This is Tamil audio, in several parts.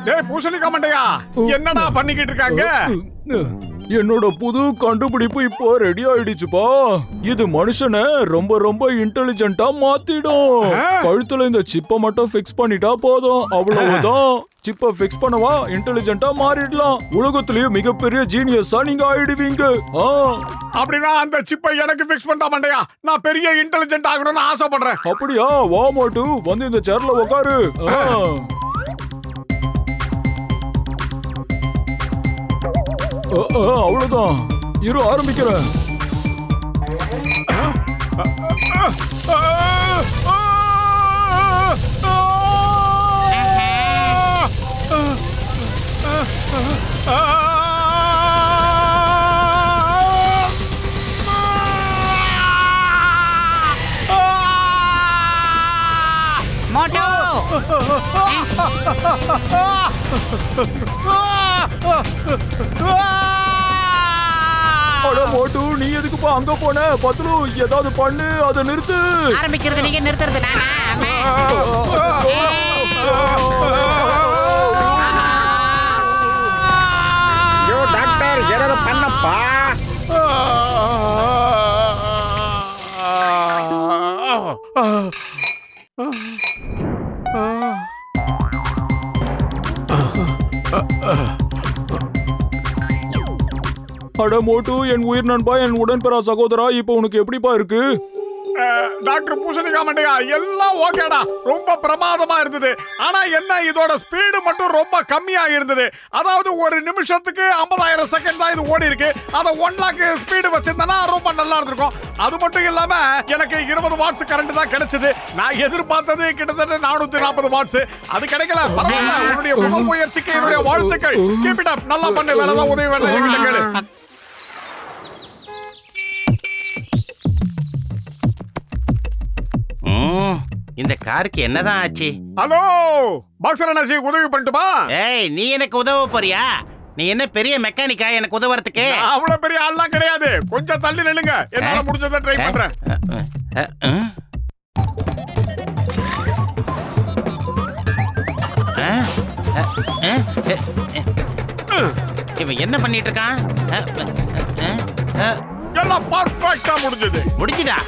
டேய் பூசணிக்கா மண்டையா, என்னடா பண்ணிக்கிட்டு இருக்காங்க? என்னோட புது கண்டுபிடிப்பு இப்போ ரெடி ஆயிடுச்சுப்பா. இது மனுஷனை ரொம்ப ரொம்ப இன்டெலிஜென்ட்டா மாத்திடும். கழுத்துல இந்த சிப்பை மட்டும் ஃபிக்ஸ் பண்ணிட்டா போதும், அவ்வளவுதான். சிப்பை ஃபிக்ஸ் பண்ணவா இன்டெலிஜென்ட்டா மாறிடலாம். உலகத்திலேயே மிகப்பெரிய ஜீனியஸா நீங்க ஆயிடுவீங்க. அப்படின்னா அந்த சிப்பை எனக்கு ஃபிக்ஸ் பண்ணா மண்டையா, நான் பெரிய இன்டெலிஜென்ட் ஆகணும்னு ஆசைப்படுறேன். அப்படியா? வா மாட்டு, வந்து இந்த சேர்ல உட்காரு. அவ்வளவுதான், இரு ஆரம்பிக்கிறேன். மோட்டு, நீ எதுக்குப்பா அங்க போன? பத்லு, ஏதாவது பண்ணு, அதை நிறுத்து. ஆரம்பிக்கிறது நீங்க, நிறுத்துறது நானா? டாக்டர், ஏதாவது பண்ணப்பா. அட மோட்டு, என் உயிர் நண்பா, என் உடன்பெறா சகோதரா, இப்போ உனக்கு எப்படிப்பா இருக்கு? டாக்டர் பூசணிக்கா மண்டையா, எல்லாம் ஓகேடா, ரொம்ப பிரமாதமா இருந்தது. ஆனா என்ன, இதோட ஸ்பீடு மட்டும் ரொம்ப கம்மியா இருந்தது. அதாவது ஒரு நிமிஷத்துக்கு 50,000 செகண்ட் தான் இது ஓடி இருக்கு. அதை 1 லாக் ஸ்பீடு வச்சிருந்தா ரொம்ப நல்லா இருந்திருக்கும். அது மட்டும் இல்லாம எனக்கு 20 வாட்ஸ் கரண்ட் தான் கிடைச்சது. நான் எதிர்பார்த்தது கிட்டத்தட்ட 440 வாட்ஸ். அது கிடைக்கல. பரவாயில்ல, உன்னுடைய முதல் முயற்சிக்கு என்னுடைய வாழ்த்துக்கள். கீப் இட் அப், நல்லா பண்ணு. வேற ஏதாவது உதவி வேணும் என்கிட்ட கேளு. இந்த காருக்கு என்னதான் ஆச்சு? ஹலோ பாக்ஸர் அண்ணாச்சி, உதவி பண்ணட்டுமா? ஏய், நீ எனக்கு உதவ போறியா? நீ என்ன பெரிய மெக்கானிக்கா எனக்கு உதவுறதுக்கு? அவ்வளவு பெரிய ஆள்லாம் கிடையாது. கொஞ்சம் தள்ளி நில்லுங்க, என்னால முடிஞ்சதை ட்ரை பண்றேன். இவன் என்ன பண்ணிட்டு இருக்கான்? எல்லாம் பர்ஃபெக்ட்டா முடிஞ்சது. முடிஞ்சுதா?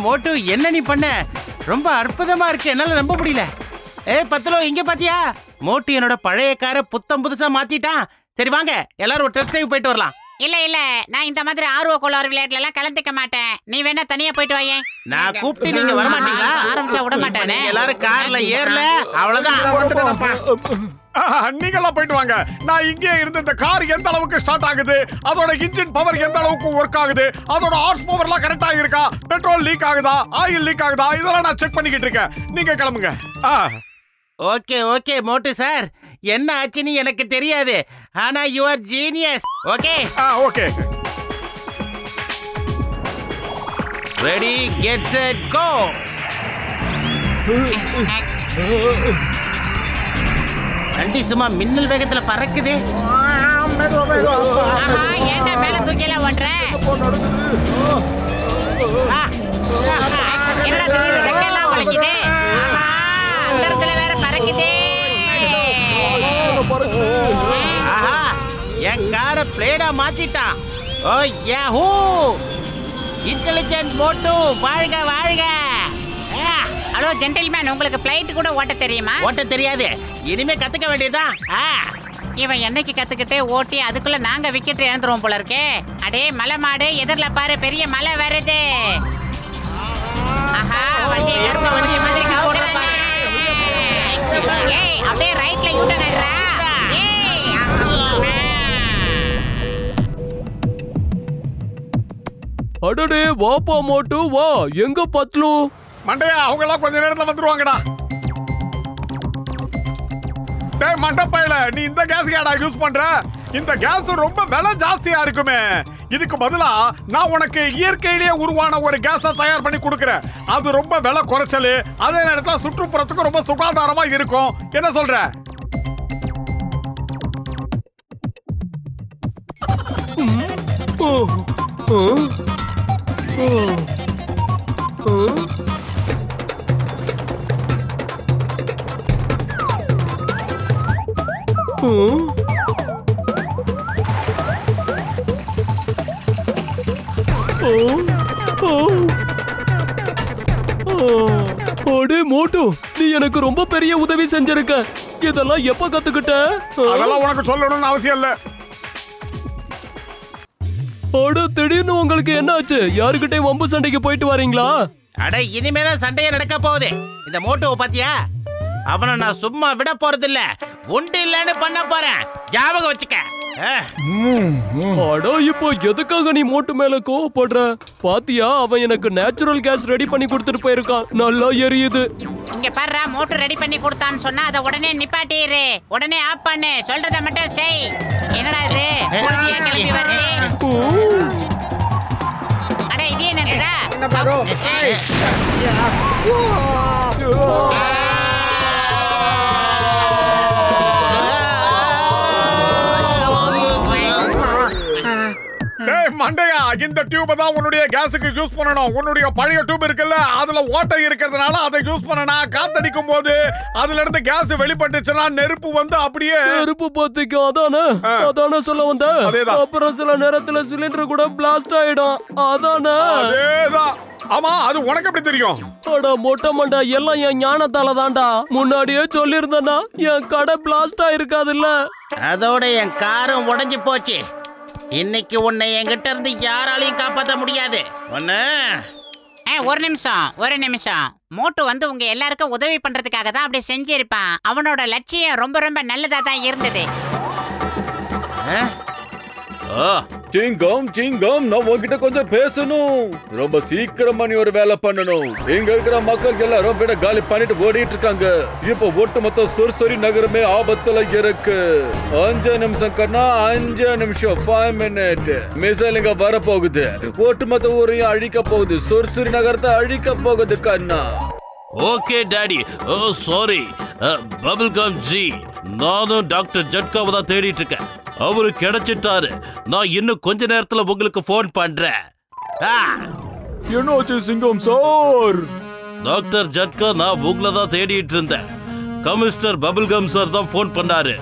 மோட்டு, என்ன நீ பண்ண? ரொம்ப அற்புதமா இருக்கு, என்னால நம்ப முடியல. பத்லோ, இங்க பாத்தியா? மோட்டு என்னோட பழைய காரை புத்தம் புதுசா மாத்திட்டான். சரி வாங்க, எல்லாரும் ஒரு டெஸ்ட் டிரைவ் போயிட்டு வரலாம். இல்ல நான் இந்த மாதிரி ஆர்வ கோளாறு விளையாட்டுல எல்லாம் கலந்துக்க மாட்டேன். நீ வேணா தனியா போயிட்டு வாயே. நான் கூப்பிட்டு நீங்க வர மாட்டீங்களா? ஆரம்பிச்சா விட மாட்டானே. எல்லாரும் கார்ல ஏறல, அவ்வளவுதான். நீங்கெல்லாம் போயிட்டு வாங்க. நான் இங்கே இருந்து இந்த கார் எந்த அளவுக்கு ஸ்டார்ட் ஆகுது, அதோட இன்ஜின் பவர் எந்த அளவுக்கு ஒர்க் ஆகுது, அதோட ஹார்ஸ் பவர்லாம் கரெக்டா இருக்கா, பெட்ரோல் லீக் ஆகுதா, ஆயில் லீக் ஆகுதா, இதெல்லாம் நான் செக் பண்ணிக்கிட்டு இருக்கேன். நீங்க கிளம்புங்க. ஓகே மோட்டு சார், என்ன ஆச்சுன்னு எனக்கு தெரியாது. ஆனா you are genius. Okay okay. Ready, get set, go. வண்டி சும்மா மின்னல் வேகத்துல பறக்குது. ஏன்டா மேல தூக்கிலாம் ஓட்டுற? என்னடா தெரியுது, ரெக்கையெல்லாம் வளைக்குது. அந்த இடத்துல வேற பறக்குது. என் கார பிளேடா மாத்திட்டான். ஓ யாஹூ, இன்டெலிஜென்ட் மோட்டு, வாழ்க வாழ்க. ஹலோ ஜென்டில்மேன், உங்களுக்கு பிளைட் கூட ஓட்ட தெரியுமா? ஓட்ட தெரியாது, இனிமே கத்துக்க வேண்டியதுதான். இவன் என்னைக்கு கத்துக்கிட்டு ஓட்டி அதுக்குள்ள நாங்க விக்கெட் இழந்துருவோம் போல இருக்கே. அடே மலை மாடு, எதிரில பாரு, பெரிய மலை வருது. ஆஹா, வண்டி கருப்பு வண்டி மாதிரி கவுடுறானே. ஏய், அப்படியே ரைட்ல யூட்டர்ன் எடுறா. அடடே, வாப்பா மோட்டு வா. எங்க பத்லு? மண்டையா, அவங்க எல்லாம் கொஞ்ச நேரத்துல வந்துருவாங்கடா. டேய் மண்டப்பையில, நீ இந்த கேஸ் ஏடா யூஸ் பண்ற? இந்த கேஸ் ரொம்ப விலை ஜாஸ்தியா இருக்குமே. இதுக்கு பதிலா நான் உனக்கு இயற்கையிலேயே உருவான ஒரு கேஸை தயார் பண்ணி கொடுக்குறேன். அது ரொம்ப விலை குறைச்சல், அதே நேரத்தில் சுற்றுப்புறத்துக்கு ரொம்ப சுகாதாரமா இருக்கும். என்ன சொல்ற? அடே மோட்டு, நீ எனக்கு ரொம்ப பெரிய உதவி செஞ்சிருக்க. இதெல்லாம் எப்ப கத்துக்கிட்ட? அதெல்லாம் உனக்கு சொல்லணும்னு அவசியம் இல்ல. அட திடீர்னு உங்களுக்கு என்னாச்சு? யாருக்கிட்டே வம்பு சண்டைக்கு போயிட்டு வரீங்களா? அட இனிமேதான் சண்டையே நடக்க போகுது. இந்த மோட்டோவை பாத்தியா? அவனை நான் சும்மா விட போறது இல்ல. உண்டு இல்லன்னு பண்ண போறேன். ஞாபகம் வச்சுக்க. அட இப்போ எதுக்காக நீ மோட்டு மேல கோவப்படுற? பாத்தியா, அவன் எனக்கு நேச்சுரல் கேஸ் ரெடி பண்ணி கொடுத்துட்டு போயிருக்கான். நல்லா எரியுது. இங்க பாரு, மோட்டர் ரெடி பண்ணி கொடுத்தான்னு சொன்னா அதை உடனே நிப்பாட்டிரு. உடனே ஆஃப் பண்ணு. சொல்றத மட்டும் செய். என்னடா இது? கிளம்பி வருது. அட இது என்னடா? என்ன பாரு? மண்டையா, இந்த டியூபை தான் உன்னுடைய கேஸுக்கு யூஸ் பண்ணணும். உன்னுடைய பழைய டியூப் இருக்குல்ல, அதுல ஓட்டை இருக்கிறதுனால அதை யூஸ் பண்ணனா காத்தடிக்கும் போது அதுல இருந்து கேஸ் வெளிப்பட்டுச்சுன்னா நெருப்பு வந்து அப்படியே நெருப்பு பத்திக்கும். அதானே சொல்ல வந்த. அப்புறம் சில நேரத்துல சிலிண்டர் கூட பிளாஸ்ட் ஆயிடும். அதேதான். ஆமா, அது உனக்கு எப்படி தெரியும்? அட மொட்டை மண்டை, எல்லாம் என் ஞானத்தால தான்டா. முன்னாடியே சொல்லியிருந்தேன்னா என் கடை பிளாஸ்ட் ஆயிருக்காதுல்ல. அதோட என் காரும் உடைஞ்சு போச்சு. இன்னைக்கு உன்னை என்கிட்ட இருந்து யாராலையும் காப்பாற்ற முடியாது. ஒரு நிமிஷம். மோட்டு வந்து உங்க எல்லாருக்கும் உதவி பண்றதுக்காக தான் அப்படி செஞ்சிருப்பான். அவனோட லட்சியம் ரொம்ப ரொம்ப நல்லதா தான் இருந்தது. சிங்கம், நான் உன்கிட்ட கொஞ்சம் பேசணும். ரொம்ப சீக்கிரமா நீ ஒரு வேலை பண்ணணும். இங்க இருக்கிற மக்கள் எல்லாரும் வீட காலி பண்ணிட்டு ஓடிட்டு இருக்காங்க. இப்ப ஒட்டுமொத்த சொர்சொரி நகரமே ஆபத்துல இருக்கு. 5 நிமிஷம் கண்ணா, 5 நிமிஷம், 5 மினிட். மிசைல் இங்க வர போகுது. ஒட்டுமொத்த ஊரையும் அழிக்க போகுது. சொர்சொரி நகரத்தை அழிக்க போகுது கண்ணா. Okay daddy. Sorry bubble gum ji. நானும் டாக்டர் ஜட்காவை தான் தேடிட்டு இருக்கேன். அவரு கிடைச்சிட்டாரு. நான் இன்னும் கொஞ்ச நேரத்துல உங்களுக்கு போன் பண்றேன். என்னாச்சு சிங்கம் சார்? டாக்டர் ஜட்கா, நான் உங்களை தான் தேடிட்டு இருந்தேன். கமிஷனர் பபிள்கம் சார் தான் போன் பண்ணாரு.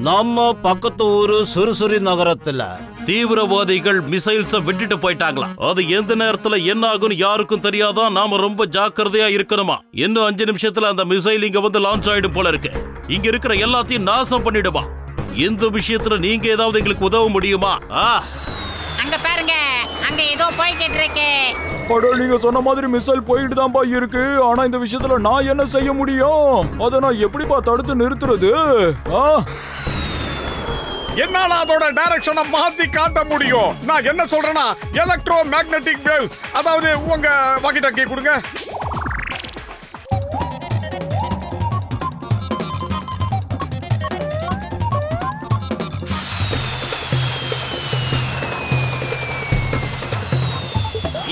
நம்ம பக்கத்து ஊரு சுறுசுறு நகரத்துல தீவிரவாதிகள் மிசைல்ஸ விட்டுட்டு போயிட்டாங்களாம். அது எந்த நேரத்துல என்ன ஆகும் யாருக்கும் தெரியாதான். நாம ரொம்ப ஜாக்கிரதையா இருக்கணுமா. இன்னும் 5 நிமிஷத்துல அந்த மிசைல் இங்க வந்து லான்ச் ஆயிடும் போல இருக்கு. இங்க இருக்கிற எல்லாத்தையும் நாசம் பண்ணிடுமா. இந்த விஷயத்துல நீங்க ஏதாவது எங்களுக்கு உதவ முடியுமா? அங்க பாருங்க, அங்க ஏதோ போய்கிட்டு இருக்கு. அட, நீங்க சொன்ன மாதிரி மிசைல் போயிட்டு தான்ப்பா இருக்கு. ஆனா இந்த விஷயத்துல நான் என்ன செய்ய முடியும்? அதை நான் எப்படிப்பா தடுத்து நிறுத்துறது? என்னால அதோட டைரக்ஷனை மாத்தி காட்ட முடியும். நான் என்ன சொல்றேன்னா, எலக்ட்ரோ மேக்னெட்டிக் வேவ்ஸ். அதாவது உங்க வாக்கி டாக்கி கொடுங்க.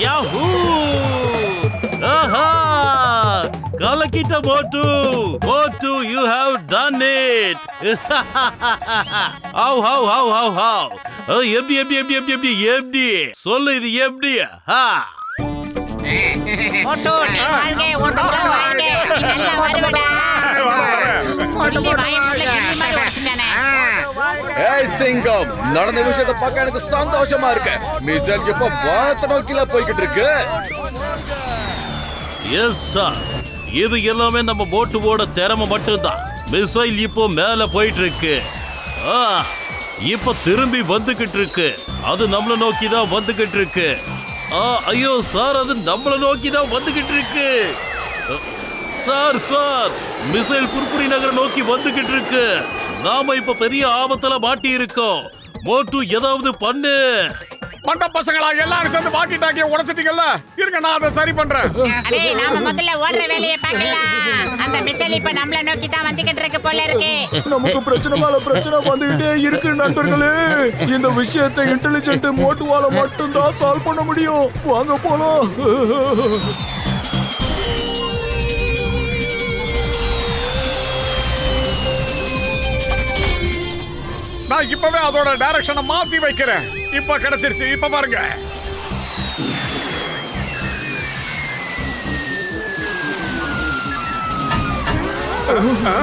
Yahoo! Aha! கலக்கிட்ட Motu. Motu, you have done it. how எப்படி சொல்லு, இது எப்படி? மோட்டு, நீ வாழ்க, ஒன்று வாழ்க. நீ நல்லா வருவடா. ஏய் சிங்கம், நடந்த விஷயத்தை பார்க்க எனக்கு சந்தோஷமா இருக்கு. மிசைல் இப்ப வானத்தை நோக்கில போய்கிட்டு இருக்கு. எஸ் சார், இது எல்லாமே நம்ம போட்டுவோட திறமை மட்டும்தான். மிசைல் இப்போ மேல போயிட்டு இருக்கு. இப்ப திரும்பி வந்துகிட்டு இருக்கு. அது நம்மள நோக்கி தான் வந்துகிட்டு இருக்கு. ஐயோ சார், அது நம்மள நோக்கி தான் வந்துகிட்டு இருக்கு. சார், மிசைல் குர்குரி நகரை நோக்கி வந்துகிட்டு இருக்கு. நாம இப்ப பெரிய ஆபத்துல மாட்டி இருக்கோம். மோட்டு, ஏதாவது பண்ணு. மண்ட பசங்களா, எல்லாரும் சேர்ந்து வாக்கி டாக்கியை உடைச்சிட்டீங்கல்ல. இருங்க, நான் அதை சரி பண்றேன். அடே, நாம முதல்ல ஓடுற வேலையை பார்க்கலாம். அந்த மிசைல் இப்ப நம்மள நோக்கி தான் வந்துகிட்டு இருக்கு போல இருக்கு. நமக்கு பிரச்சனை மேல பிரச்சனை வந்துகிட்டே இருக்கு நண்பர்களே. இந்த விஷயத்தை இன்டெலிஜென்ட் மோட்டுவால மட்டும்தான் சால்வ் பண்ண முடியும். வாங்க போலாம். நான் இப்பவே அதோட டைரக்ஷனை மாத்தி வைக்கிறேன். இப்ப கிடைச்சிருச்சு. இப்ப பாருங்க.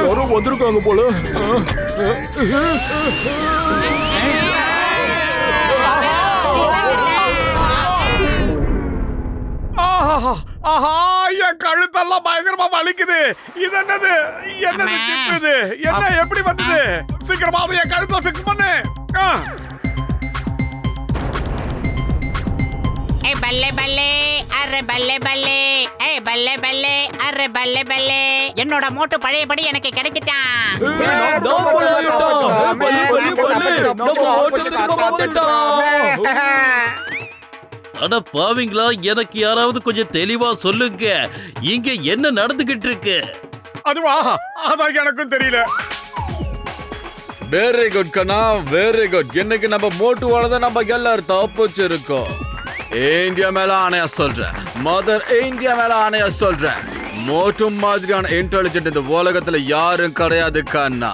யாரும் வந்திருக்காங்க போல. ஆஹா, என் கழுத்தெல்லாம் பயங்கரமா வலிக்குது. இது என்னது சிப் இது? என்ன எப்படி வந்தது? சீக்கிரமா அதை என் கழுத்துல ஃபிக்ஸ் பண்ணு. பல்லே பல்லே அரே பல்லே பல்லே பல்லே பல்லே அரே பல்லே பல்லே. என்னோட மோட்டு பழையபடி எனக்கு கிடைச்சிட்டான். அட பாவிங்களா, எனக்கு யாராவது கொஞ்சம் தெளிவா சொல்லுங்க, இங்க என்ன நடந்துகிட்டு இருக்கு? அதுவா, அதான் எனக்கும் தெரியல. வெரி குட் கண்ணா, வெரி குட். இன்னைக்கு நம்ம மோட்டுவால தான் நம்ம எல்லாரும் தப்பிச்சிருக்கோம். இந்தியா மேல ஆணையா சொல்றேன், மதர் இந்தியா மேல ஆணையா சொல்றேன், மோட்டு மாதிரியான இன்டெலிஜென்ட் இந்த உலகத்துல யாரும் கிடையாது கண்ணா.